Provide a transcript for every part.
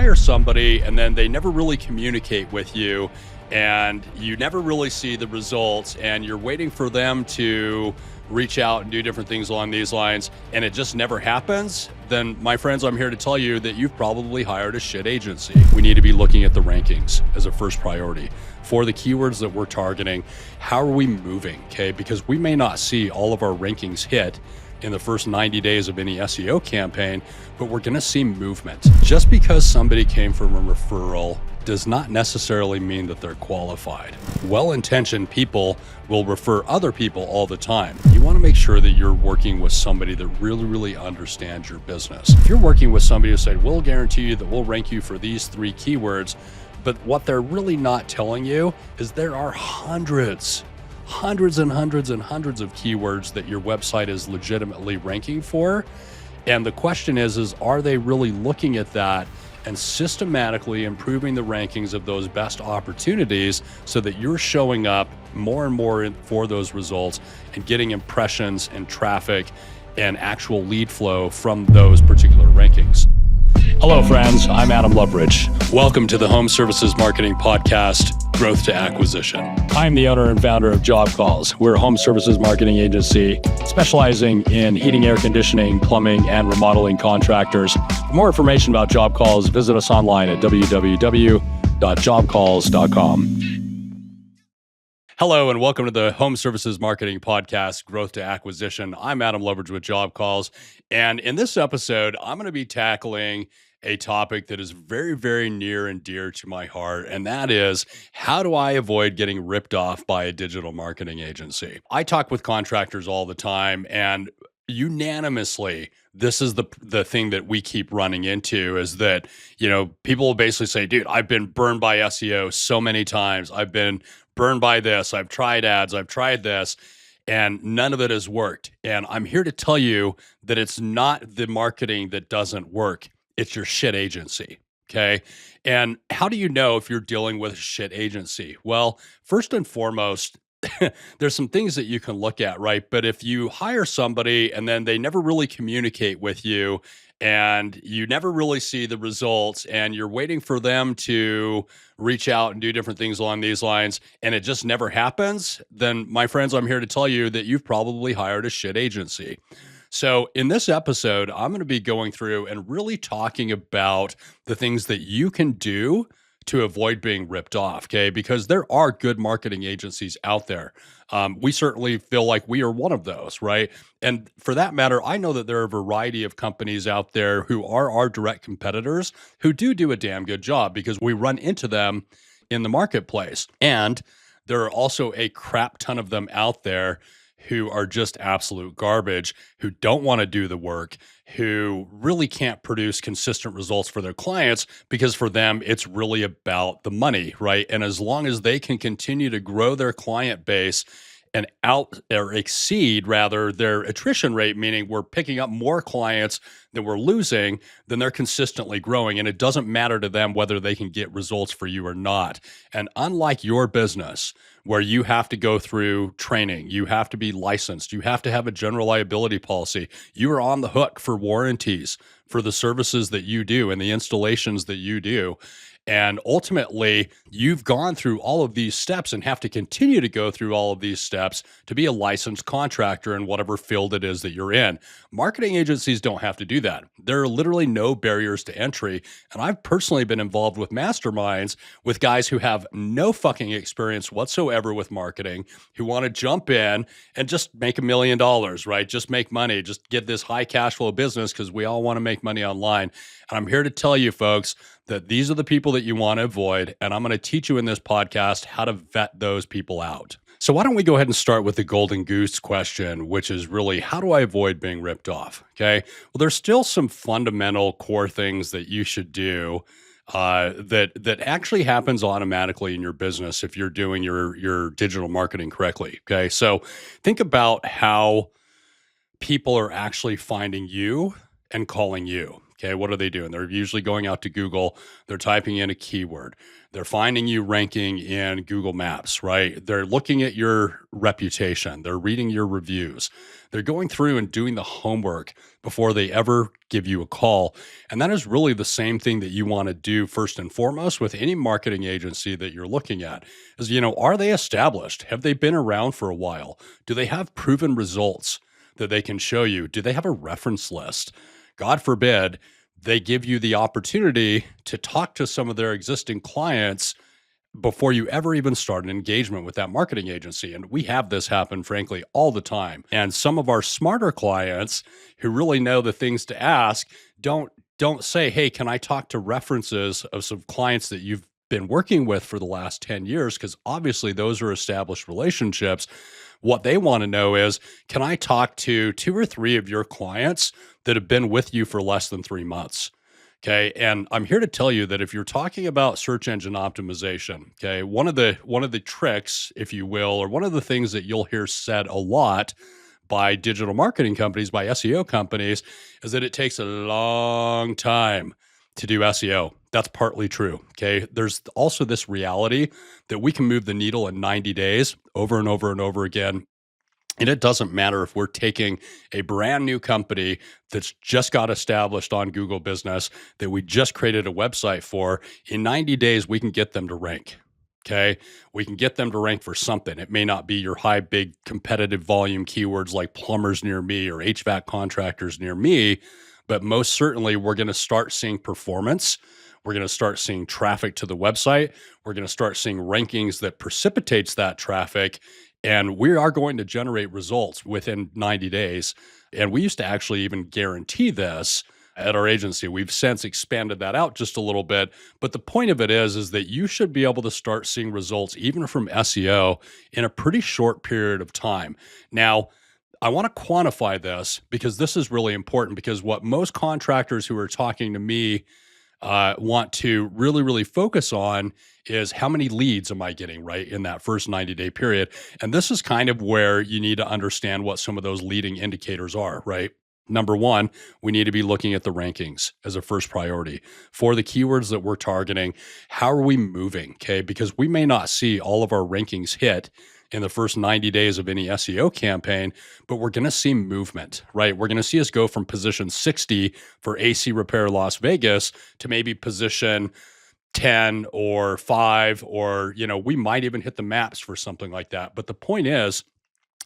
hire somebody and then they never really communicate with you and you never really see the results and you're waiting for them to reach out and do different things along these lines and it just never happens, then my friends, I'm here to tell you that you've probably hired a shit agency. We need to be looking at the rankings as a first priority for the keywords that we're targeting. How are we moving? Okay, because we may not see all of our rankings hit in the first 90 days of any SEO campaign, but we're going to see movement. Just because somebody came from a referral does not necessarily mean that they're qualified. Well-intentioned people will refer other people all the time. You want to make sure that you're working with somebody that really understands your business. If you're working with somebody who said, we'll guarantee you that we'll rank you for these 3 keywords, but what they're really not telling you is there are hundreds and hundreds of keywords that your website is legitimately ranking for. And the question is are they really looking at that and systematically improving the rankings of those best opportunities so that you're showing up more and more for those results and getting impressions and traffic and actual lead flow from those particular rankings? Hello, friends. I'm Adam Loveridge. Welcome to the Home Services Marketing Podcast, Growth to Acquisition. I'm the owner and founder of Job Calls. We're a home services marketing agency specializing in heating, air conditioning, plumbing, and remodeling contractors. For more information about Job Calls, visit us online at www.jobcalls.com. Hello, and welcome to the Home Services Marketing Podcast, Growth to Acquisition. I'm Adam Loveridge with Job Calls. And in this episode, I'm going to be tackling a topic that is very near and dear to my heart, and that is, how do I avoid getting ripped off by a digital marketing agency? I talk with contractors all the time, and unanimously, this is the thing that we keep running into is that, people will basically say, dude, I've been burned by SEO so many times. I've been burned by this. I've tried ads. I've tried this. And none of it has worked. And I'm here to tell you that it's not the marketing that doesn't work. It's your shit agency. Okay. And how do you know if you're dealing with a shit agency? Well, first and foremost, there's some things that you can look at, right? But if you hire somebody and then they never really communicate with you and you never really see the results and you're waiting for them to reach out and do different things along these lines and it just never happens, then my friends, I'm here to tell you that you've probably hired a shit agency. So in this episode, I'm going to be going through and really talking about the things that you can do to avoid being ripped off, okay? Because there are good marketing agencies out there. We certainly feel like we are one of those, right? And for that matter, I know that there are a variety of companies out there who are our direct competitors who do a damn good job because we run into them in the marketplace. And there are also a crap ton of them out there who are just absolute garbage, who don't want to do the work, who really can't produce consistent results for their clients because for them, it's really about the money, right? And as long as they can continue to grow their client base and exceed their attrition rate, meaning we're picking up more clients than we're losing, then they're consistently growing. And it doesn't matter to them whether they can get results for you or not. And unlike your business, where you have to go through training, you have to be licensed, you have to have a general liability policy, you are on the hook for warranties for the services that you do and the installations that you do. And ultimately, you've gone through all of these steps and have to continue to go through all of these steps to be a licensed contractor in whatever field it is that you're in. Marketing agencies don't have to do that. There are literally no barriers to entry. And I've personally been involved with masterminds with guys who have no fucking experience whatsoever with marketing, who want to jump in and just make $1 million, right? Just make money, just get this high cash flow business because we all want to make money online. And I'm here to tell you, folks, that these are the people that you want to avoid. And I'm going to teach you in this podcast how to vet those people out. So why don't we go ahead and start with the golden goose question, which is really, how do I avoid being ripped off? Okay. Well, there's still some fundamental core things that you should do that actually happens automatically in your business if you're doing your digital marketing correctly. Okay. So think about how people are actually finding you and calling you. Okay, what are they doing? They're usually going out to Google, they're typing in a keyword, they're finding you ranking in Google Maps, right? They're looking at your reputation, they're reading your reviews, they're going through and doing the homework before they ever give you a call. And that is really the same thing that you want to do first and foremost with any marketing agency that you're looking at is, are they established? Have they been around for a while? Do they have proven results that they can show you? Do they have a reference list? God forbid they give you the opportunity to talk to some of their existing clients before you ever even start an engagement with that marketing agency. And we have this happen, frankly, all the time. And some of our smarter clients who really know the things to ask don't say, hey, can I talk to references of some clients that you've been working with for the last 10 years? Because obviously those are established relationships. What they want to know is, can I talk to 2 or 3 of your clients that have been with you for less than 3 months? Okay. And I'm here to tell you that if you're talking about search engine optimization, okay, one of the tricks, if you will, or one of the things that you'll hear said a lot by digital marketing companies, by SEO companies, is that it takes a long time to do SEO. That's partly true. Okay. There's also this reality that we can move the needle in 90 days over and over and over again. And it doesn't matter if we're taking a brand new company that's just got established on Google Business that we just created a website for. In 90 days, we can get them to rank. Okay. We can get them to rank for something. It may not be your high, big competitive volume keywords like plumbers near me or HVAC contractors near me, but most certainly we're going to start seeing performance. We're going to start seeing traffic to the website. We're going to start seeing rankings that precipitates that traffic. And we are going to generate results within 90 days. And we used to actually even guarantee this at our agency. We've since expanded that out just a little bit. But the point of it is that you should be able to start seeing results even from SEO in a pretty short period of time. Now, I want to quantify this because this is really important, because what most contractors who are talking to me want to really, really focus on is how many leads am I getting right in that first 90-day period. And this is kind of where you need to understand what some of those leading indicators are, right? Number one, we need to be looking at the rankings as a first priority for the keywords that we're targeting. How are we moving? Okay. Because we may not see all of our rankings hit in the first 90 days of any SEO campaign, but we're going to see movement, right? We're going to see us go from position 60 for AC Repair Las Vegas to maybe position 10 or 5, or, we might even hit the maps for something like that. But the point is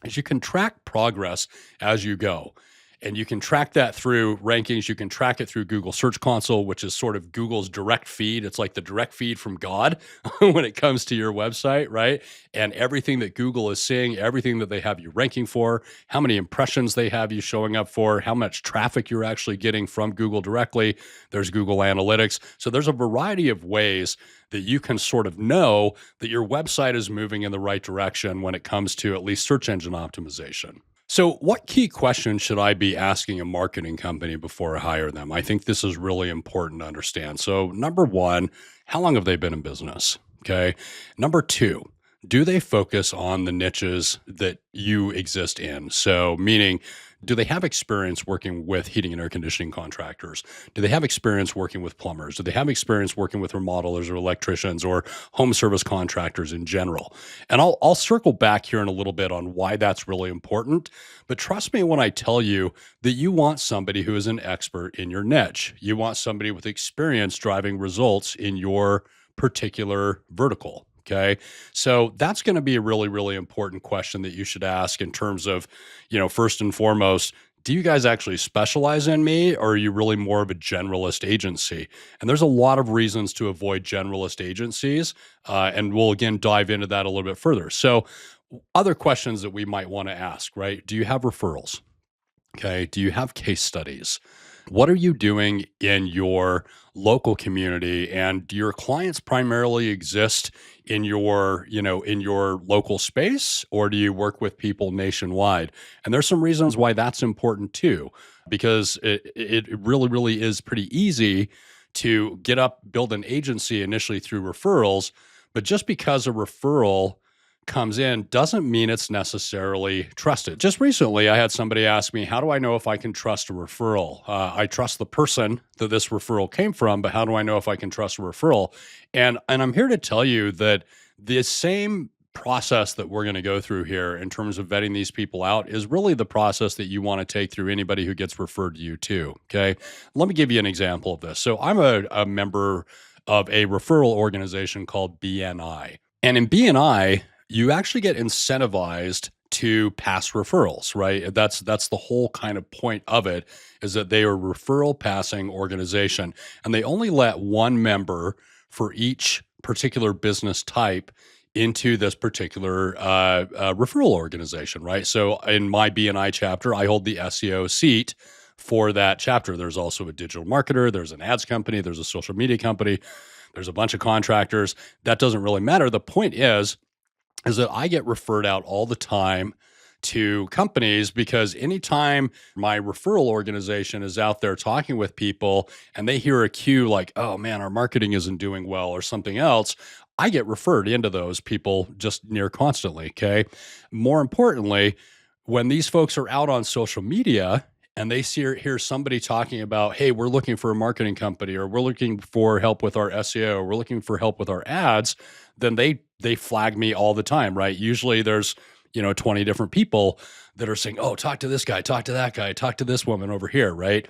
you can track progress as you go. And you can track that through rankings. You can track it through Google Search Console, which is sort of Google's direct feed. It's like the direct feed from God when it comes to your website, right? And everything that Google is seeing, everything that they have you ranking for, how many impressions they have you showing up for, how much traffic you're actually getting from Google directly. There's Google Analytics. So there's a variety of ways that you can sort of know that your website is moving in the right direction when it comes to at least search engine optimization. So, what key questions should I be asking a marketing company before I hire them? I think this is really important to understand. So, number one, how long have they been in business? Okay. Number two, do they focus on the niches that you exist in? So, meaning, do they have experience working with heating and air conditioning contractors? Do they have experience working with plumbers? Do they have experience working with remodelers or electricians or home service contractors in general? And I'll circle back here in a little bit on why that's really important. But trust me when I tell you that you want somebody who is an expert in your niche. You want somebody with experience driving results in your particular vertical. Okay. So that's going to be a really, really important question that you should ask in terms of, first and foremost, do you guys actually specialize in me, or are you really more of a generalist agency? And there's a lot of reasons to avoid generalist agencies. And we'll again dive into that a little bit further. So other questions that we might want to ask, right? Do you have referrals? Okay. Do you have case studies? What are you doing in your local community? And do your clients primarily exist in your local space, or do you work with people nationwide? And there's some reasons why that's important too, because it really, really is pretty easy to build an agency initially through referrals. But just because a referral comes in doesn't mean it's necessarily trusted. Just recently, I had somebody ask me, how do I know if I can trust a referral? I trust the person that this referral came from, but how do I know if I can trust a referral? And I'm here to tell you that the same process that we're going to go through here in terms of vetting these people out is really the process that you want to take through anybody who gets referred to you too. Okay. Let me give you an example of this. So I'm a member of a referral organization called BNI. And in BNI, you actually get incentivized to pass referrals, right? That's the whole kind of point of it, is that they are a referral passing organization, and they only let one member for each particular business type into this particular referral organization, right? So in my BNI chapter, I hold the SEO seat for that chapter. There's also a digital marketer, there's an ads company, there's a social media company, there's a bunch of contractors. That doesn't really matter. The point is that I get referred out all the time to companies, because anytime my referral organization is out there talking with people and they hear a cue like, oh man, our marketing isn't doing well or something else, I get referred into those people just near constantly. Okay. More importantly, when these folks are out on social media and they hear somebody talking about, hey, we're looking for a marketing company, or we're looking for help with our SEO, or we're looking for help with our ads, then they flag me all the time, right? Usually there's 20 different people that are saying, oh, talk to this guy, talk to that guy, talk to this woman over here, right?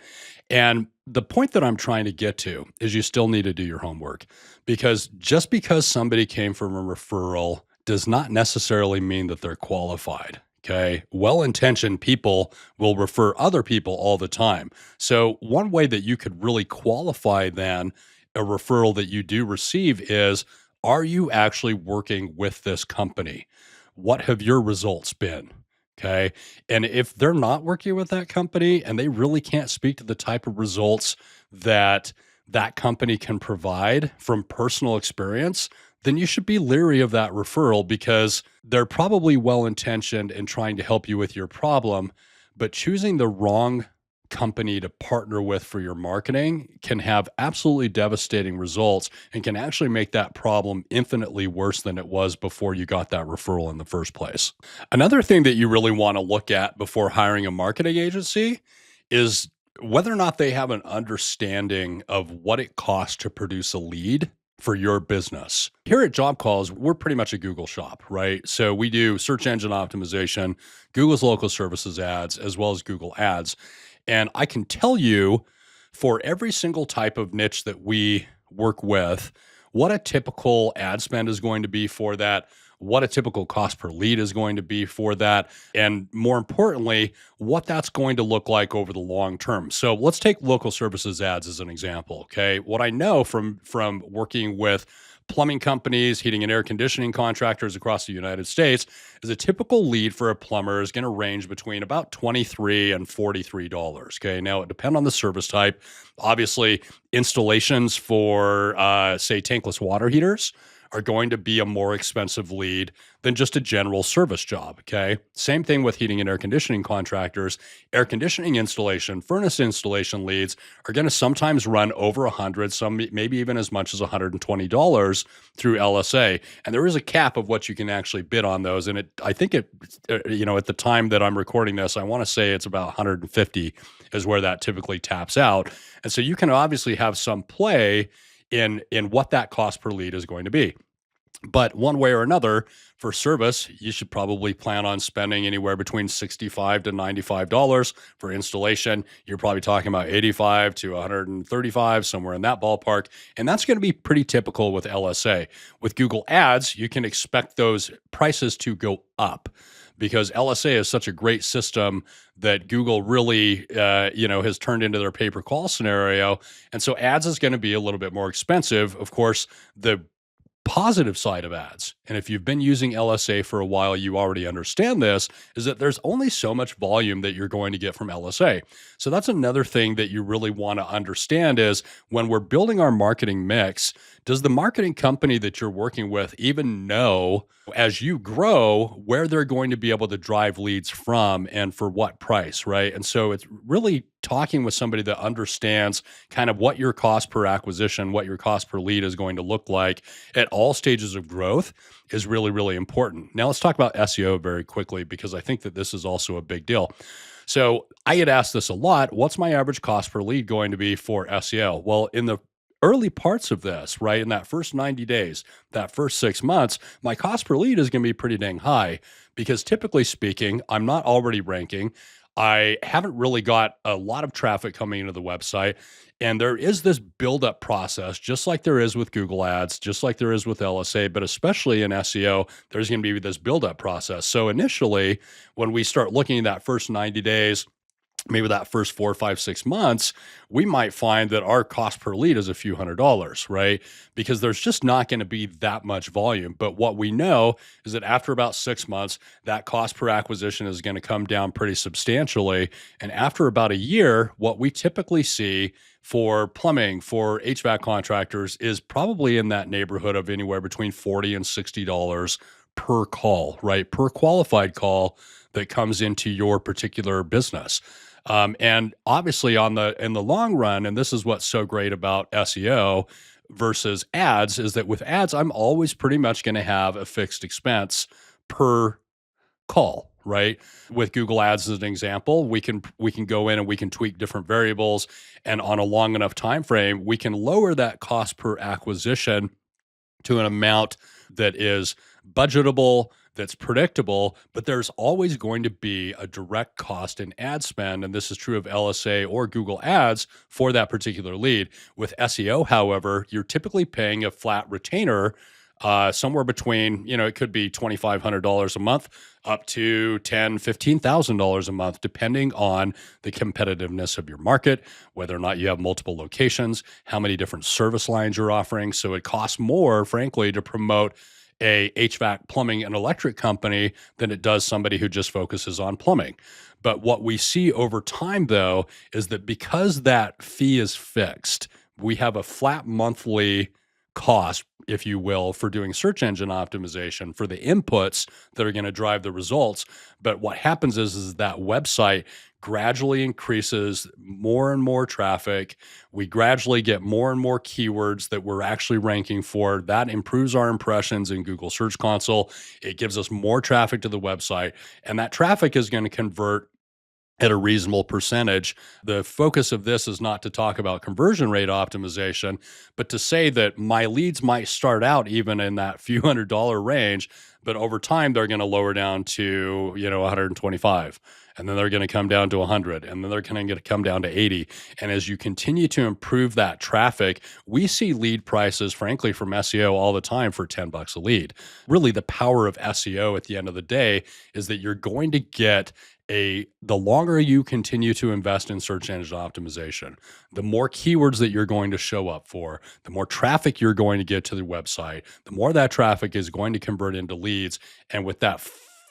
And the point that I'm trying to get to is you still need to do your homework, because just because somebody came from a referral does not necessarily mean that they're qualified. Okay. Well-intentioned people will refer other people all the time. So one way that you could really qualify then a referral that you do receive is, are you actually working with this company? What have your results been? Okay. And if they're not working with that company and they really can't speak to the type of results that that company can provide from personal experience, then you should be leery of that referral, because they're probably well-intentioned in trying to help you with your problem, but choosing the wrong company to partner with for your marketing can have absolutely devastating results and can actually make that problem infinitely worse than it was before you got that referral in the first place. Another thing that you really want to look at before hiring a marketing agency is whether or not they have an understanding of what it costs to produce a lead for your business. Here at Job Calls, we're pretty much a Google shop, right? So we do search engine optimization, Google's local services ads, as well as Google Ads. And I can tell you, for every single type of niche that we work with, what a typical ad spend is going to be for that, what a typical cost per lead is going to be for that, and more importantly, what that's going to look like over the long term. So let's take local services ads as an example. Okay. What I know from working with plumbing companies, heating and air conditioning contractors across the United States is a typical lead for a plumber is going to range between about $23 and $43. Okay. Now it depends on the service type. Obviously, installations for, say, tankless water heaters are going to be a more expensive lead than just a general service job. Okay. Same thing with heating and air conditioning contractors. Air conditioning installation, furnace installation leads are going to sometimes run over 100, some maybe even as much as $120 through LSA. And there is a cap of what you can actually bid on those. And I think at the time that I'm recording this, I want to say it's about 150 is where that typically taps out. And so you can obviously have some play in what that cost per lead is going to be. But one way or another, for service, you should probably plan on spending anywhere between $65 to $95 for installation. You're probably talking about $85 to $135, somewhere in that ballpark. And that's going to be pretty typical with LSA. With Google Ads, you can expect those prices to go up, because LSA is such a great system that Google really, has turned into their pay-per-call scenario. And so ads is going to be a little bit more expensive. Of course, the positive side of ads, and if you've been using LSA for a while, you already understand this, is that there's only so much volume that you're going to get from LSA. So that's another thing that you really want to understand is when we're building our marketing mix, does the marketing company that you're working with even know, as you grow, where they're going to be able to drive leads from and for what price, right? And so it's really talking with somebody that understands kind of what your cost per acquisition, what your cost per lead is going to look like at all stages of growth is really, really important. Now, let's talk about SEO very quickly because I think that this is also a big deal. So I get asked this a lot. What's my average cost per lead going to be for SEO? Well, in the early parts of this, right, in that first 90 days, that first 6 months, my cost per lead is going to be pretty dang high because typically speaking, I'm not already ranking. I haven't really got a lot of traffic coming into the website. And there is this build-up process, just like there is with Google Ads, just like there is with LSA, but especially in SEO, there's going to be this build-up process. So initially, when we start looking at that first 90 days, maybe that first 4, 5, 6 months, we might find that our cost per lead is a few $100s, right? Because there's just not going to be that much volume. But what we know is that after about 6 months, that cost per acquisition is going to come down pretty substantially. And after about a year, what we typically see for plumbing, for HVAC contractors is probably in that neighborhood of anywhere between $40 and $60 per call, right? Per qualified call that comes into your particular business. And obviously in the long run, and this is what's so great about SEO versus ads, is that with ads, I'm always pretty much going to have a fixed expense per call, right? With Google Ads as an example, we can go in and we can tweak different variables, and on a long enough time frame, we can lower that cost per acquisition to an amount that is budgetable, that's predictable, but there's always going to be a direct cost in ad spend. And this is true of LSA or Google Ads for that particular lead. With SEO, however, you're typically paying a flat retainer somewhere between, it could be $2,500 a month up to $10,000, $15,000 a month, depending on the competitiveness of your market, whether or not you have multiple locations, how many different service lines you're offering. So it costs more, frankly, to promote a HVAC, plumbing, and electric company than it does somebody who just focuses on plumbing. But what we see over time, though, is that because that fee is fixed, we have a flat monthly cost, if you will, for doing search engine optimization for the inputs that are going to drive the results. But what happens is that website gradually increases more and more traffic. We gradually get more and more keywords that we're actually ranking for. That improves our impressions in Google Search Console. It gives us more traffic to the website, and that traffic is going to convert at a reasonable percentage. The focus of this is not to talk about conversion rate optimization, but to say that my leads might start out even in that few $100 range, but over time they're going to lower down to, 125. And then they're going to come down to 100, and then they're going to come down to 80. And as you continue to improve that traffic, we see lead prices, frankly, from SEO all the time for $10 a lead. Really, the power of SEO at the end of the day is that you're going to get the longer you continue to invest in search engine optimization, the more keywords that you're going to show up for, the more traffic you're going to get to the website, the more that traffic is going to convert into leads. And with that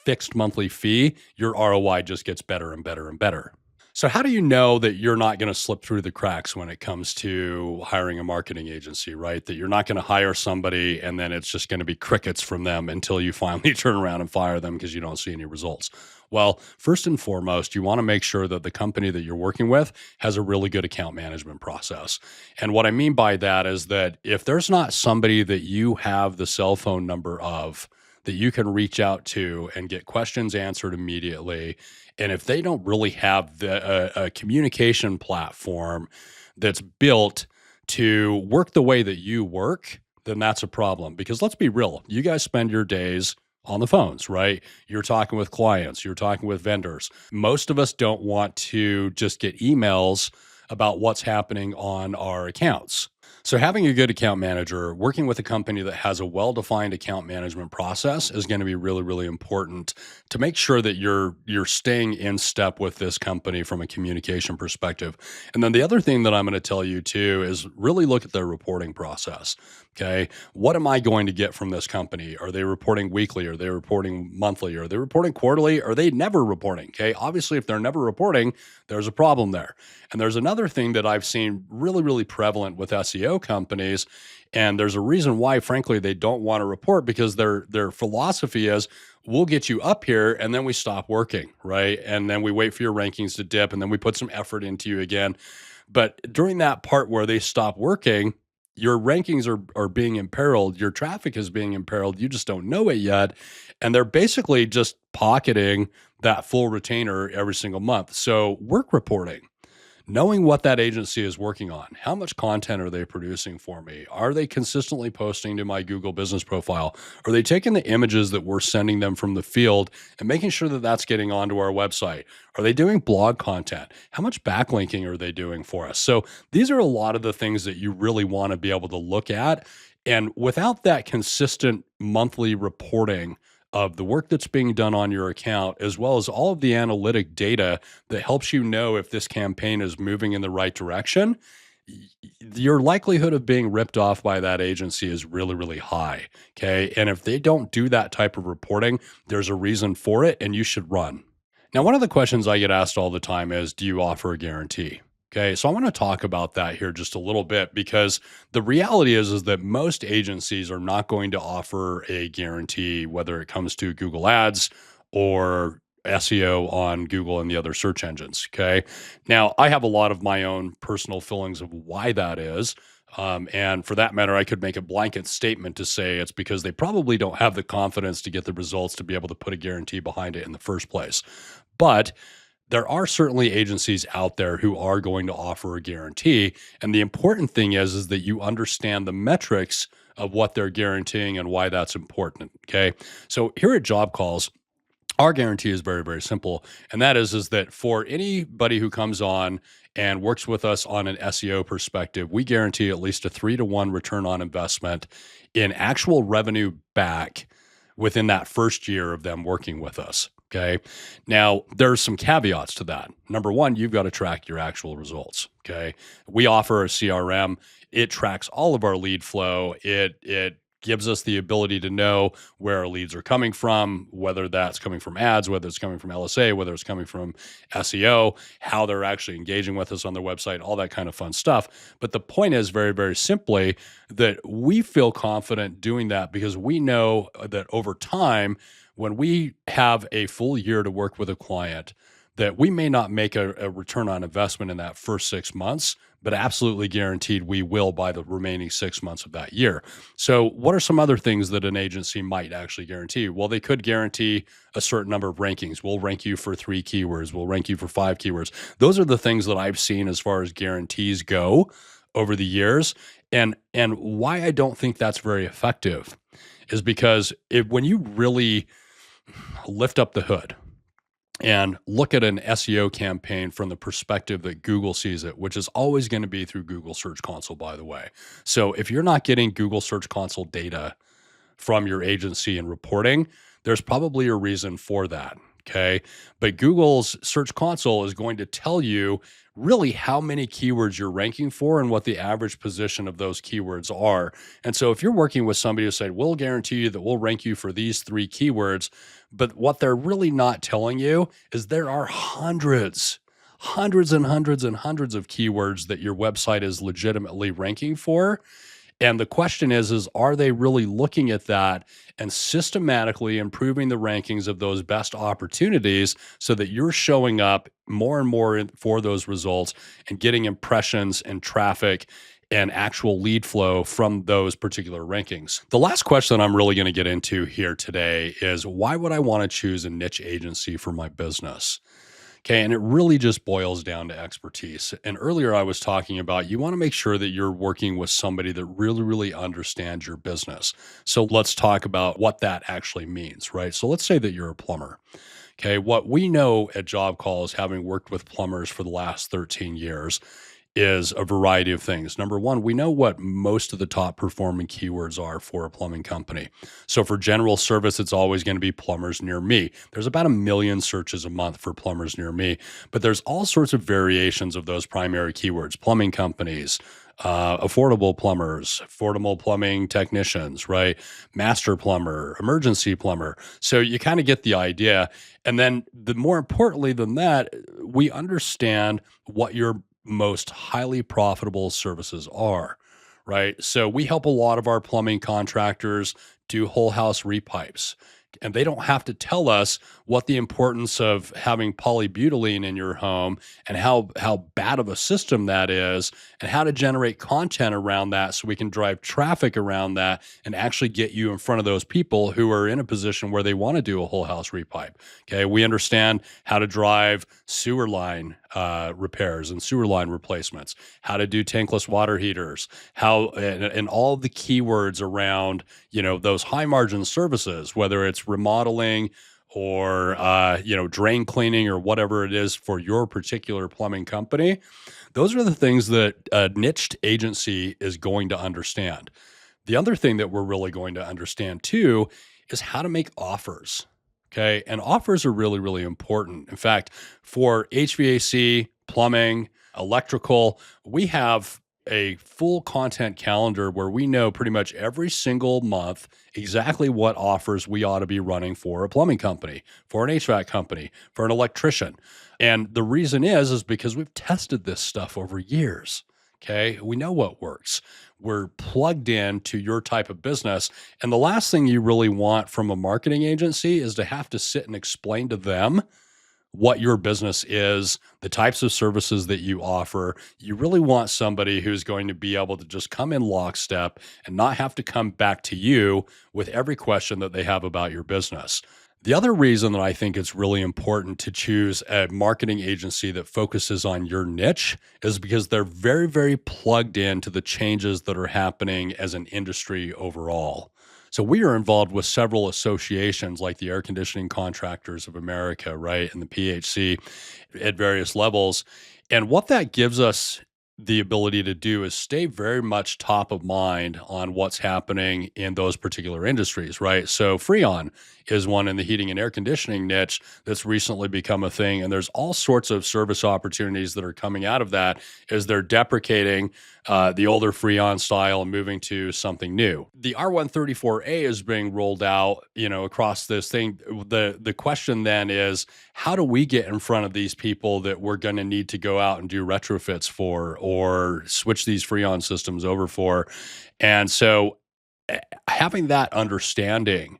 fixed monthly fee, your ROI just gets better and better and better. So how do you know that you're not going to slip through the cracks when it comes to hiring a marketing agency, right? That you're not going to hire somebody and then it's just going to be crickets from them until you finally turn around and fire them because you don't see any results. Well, first and foremost, you want to make sure that the company that you're working with has a really good account management process. And what I mean by that is that if there's not somebody that you have the cell phone number of that you can reach out to and get questions answered immediately, and if they don't really have a communication platform that's built to work the way that you work, then that's a problem. Because let's be real, you guys spend your days on the phones, right? You're talking with clients, you're talking with vendors. Most of us don't want to just get emails about what's happening on our accounts. So having a good account manager, working with a company that has a well-defined account management process is going to be really, really important to make sure that you're staying in step with this company from a communication perspective. And then the other thing that I'm going to tell you too is really look at their reporting process. Okay. What am I going to get from this company? Are they reporting weekly? Are they reporting monthly? Are they reporting quarterly? Are they never reporting? Okay. Obviously, if they're never reporting, there's a problem there. And there's another thing that I've seen really, really prevalent with SEO SEO companies. And there's a reason why, frankly, they don't want to report, because their philosophy is, we'll get you up here and then we stop working, right? And then we wait for your rankings to dip and then we put some effort into you again. But during that part where they stop working, your rankings are being imperiled, your traffic is being imperiled, you just don't know it yet. And they're basically just pocketing that full retainer every single month. So work reporting, knowing what that agency is working on. How much content are they producing for me? Are they consistently posting to my Google business profile? Are they taking the images that we're sending them from the field and making sure that that's getting onto our website? Are they doing blog content? How much backlinking are they doing for us? So these are a lot of the things that you really want to be able to look at. And without that consistent monthly reporting of the work that's being done on your account, as well as all of the analytic data that helps you know if this campaign is moving in the right direction, your likelihood of being ripped off by that agency is really, really high. Okay. And if they don't do that type of reporting, there's a reason for it and you should run. Now, one of the questions I get asked all the time is, do you offer a guarantee? Okay, so I want to talk about that here just a little bit, because the reality is that most agencies are not going to offer a guarantee, whether it comes to Google Ads or SEO on Google and the other search engines. Okay, now I have a lot of my own personal feelings of why that is. And for that matter, I could make a blanket statement to say it's because they probably don't have the confidence to get the results to be able to put a guarantee behind it in the first place. But there are certainly agencies out there who are going to offer a guarantee. And the important thing is that you understand the metrics of what they're guaranteeing and why that's important. Okay. So here at Job Calls, our guarantee is very, very simple. And that is that for anybody who comes on and works with us on an SEO perspective, we guarantee at least a 3-to-1 return on investment in actual revenue back within that first year of them working with us. Okay. Now, there's some caveats to that. Number one, you've got to track your actual results. Okay. We offer a CRM. It tracks all of our lead flow. It gives us the ability to know where our leads are coming from, whether that's coming from ads, whether it's coming from LSA, whether it's coming from SEO, how they're actually engaging with us on their website, all that kind of fun stuff. But the point is very, very simply that we feel confident doing that because we know that over time, when we have a full year to work with a client, that we may not make a return on investment in that first 6 months, but absolutely guaranteed we will by the remaining 6 months of that year. So what are some other things that an agency might actually guarantee? Well, they could guarantee a certain number of rankings. We'll rank you for 3 keywords. We'll rank you for 5 keywords. Those are the things that I've seen as far as guarantees go over the years. And why I don't think that's very effective is because when you really lift up the hood and look at an SEO campaign from the perspective that Google sees it, which is always going to be through Google Search Console, by the way. So if you're not getting Google Search Console data from your agency and reporting, there's probably a reason for that. Okay. But Google's Search Console is going to tell you really how many keywords you're ranking for and what the average position of those keywords are. And so if you're working with somebody who said, we'll guarantee you that we'll rank you for these 3 keywords, but what they're really not telling you is there are hundreds and hundreds and hundreds of keywords that your website is legitimately ranking for. And the question is are they really looking at that and systematically improving the rankings of those best opportunities so that you're showing up more and more for those results and getting impressions and traffic and actual lead flow from those particular rankings? The last question I'm really going to get into here today is, why would I want to choose a niche agency for my business? Okay, and it really just boils down to expertise. And earlier I was talking about you want to make sure that you're working with somebody that really, really understands your business. So let's talk about what that actually means, right? So let's say that you're a plumber. Okay, what we know at Job Calls, having worked with plumbers for the last 13 years, is a variety of things. Number one, we know what most of the top performing keywords are for a plumbing company. So for general service, it's always going to be plumbers near me. There's about 1 million searches a month for plumbers near me, but there's all sorts of variations of those primary keywords: plumbing companies, affordable plumbers, affordable plumbing technicians, right? Master plumber, emergency plumber. So you kind of get the idea. And then more importantly than that, we understand what your most highly profitable services are, right? So we help a lot of our plumbing contractors do whole house repipes. And they don't have to tell us what the importance of having polybutylene in your home and how bad of a system that is, and how to generate content around that so we can drive traffic around that and actually get you in front of those people who are in a position where they want to do a whole house repipe. Okay, we understand how to drive sewer line repairs and sewer line replacements, how to do tankless water heaters, how and all the keywords around those high margin services, whether it's remodeling or drain cleaning or whatever it is for your particular plumbing company. Those are the things that a niched agency is going to understand. The other thing that we're really going to understand too is how to make offers. Okay. And offers are really, really important. In fact, for HVAC, plumbing, electrical, we have a full content calendar where we know pretty much every single month exactly what offers we ought to be running for a plumbing company, for an HVAC company, for an electrician. And the reason is because we've tested this stuff over years. Okay. We know what works. We're plugged in to your type of business. And the last thing you really want from a marketing agency is to have to sit and explain to them what your business is, the types of services that you offer. You really want somebody who's going to be able to just come in lockstep and not have to come back to you with every question that they have about your business. The other reason that I think it's really important to choose a marketing agency that focuses on your niche is because they're very, very plugged into the changes that are happening as an industry overall. So we are involved with several associations like the Air Conditioning Contractors of America, right, and the PHC at various levels. And what that gives us the ability to do is stay very much top of mind on what's happening in those particular industries, right? So Freon is one in the heating and air conditioning niche that's recently become a thing. And there's all sorts of service opportunities that are coming out of that as they're deprecating the older Freon style and moving to something new. The R134A is being rolled out, across this thing. The question then is, how do we get in front of these people that we're going to need to go out and do retrofits for or switch these Freon systems over for? And so having that understanding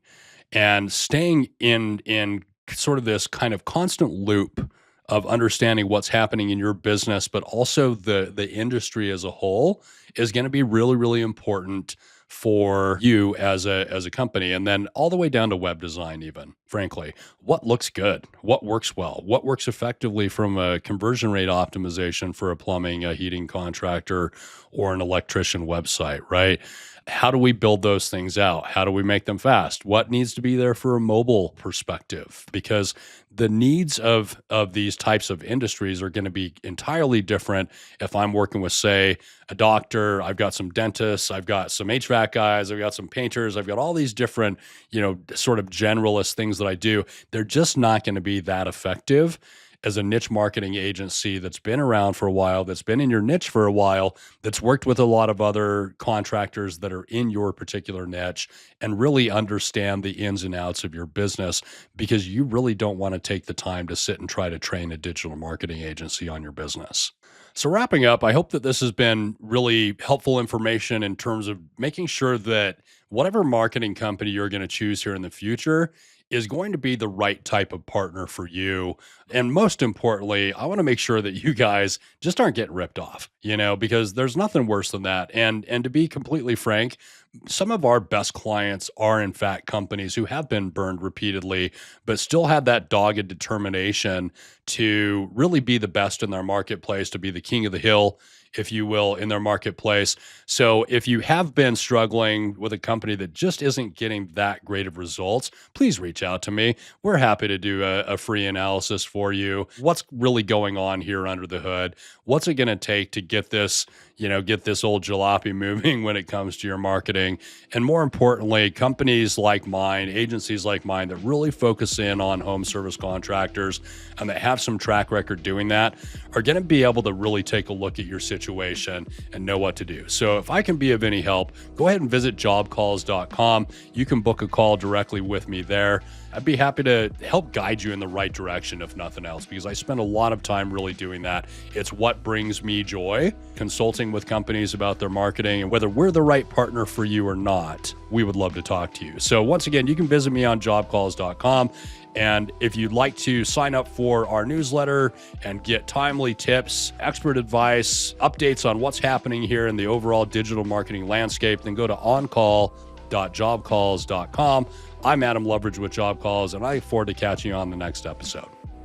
and staying in sort of this kind of constant loop of understanding what's happening in your business, but also the industry as a whole is going to be really, really important for you as a company. And then all the way down to web design, even frankly, what looks good, what works well, what works effectively from a conversion rate optimization for a plumbing, a heating contractor, or an electrician website, right? How do we build those things out? How do we make them fast? What needs to be there for a mobile perspective? Because the needs of these types of industries are going to be entirely different if I'm working with, say, a doctor, I've got some dentists, I've got some HVAC guys, I've got some painters, I've got all these different, sort of generalist things that I do. They're just not going to be that effective as a niche marketing agency that's been around for a while, that's been in your niche for a while, that's worked with a lot of other contractors that are in your particular niche and really understand the ins and outs of your business, because you really don't want to take the time to sit and try to train a digital marketing agency on your business. So wrapping up, I hope that this has been really helpful information in terms of making sure that whatever marketing company you're going to choose here in the future is going to be the right type of partner for you. And most importantly, I want to make sure that you guys just aren't getting ripped off, because there's nothing worse than that. And to be completely frank, some of our best clients are in fact companies who have been burned repeatedly, but still had that dogged determination to really be the best in their marketplace, to be the king of the hill, if you will, in their marketplace. So if you have been struggling with a company that just isn't getting that great of results, please reach out to me. We're happy to do a free analysis for you. What's really going on here under the hood? What's it going to take to get this, get this old jalopy moving when it comes to your marketing? And more importantly, companies like mine, agencies like mine that really focus in on home service contractors and that have some track record doing that are going to be able to really take a look at your situation and know what to do. So if I can be of any help, go ahead and visit jobcalls.com. You can book a call directly with me there. I'd be happy to help guide you in the right direction, if nothing else, because I spend a lot of time really doing that. It's what brings me joy. Consulting consulting with companies about their marketing and whether we're the right partner for you or not, we would love to talk to you. So once again, you can visit me on jobcalls.com. And if you'd like to sign up for our newsletter and get timely tips, expert advice, updates on what's happening here in the overall digital marketing landscape, then go to oncall.jobcalls.com. I'm Adam Loveridge with Job Calls, and I look forward to catching you on the next episode.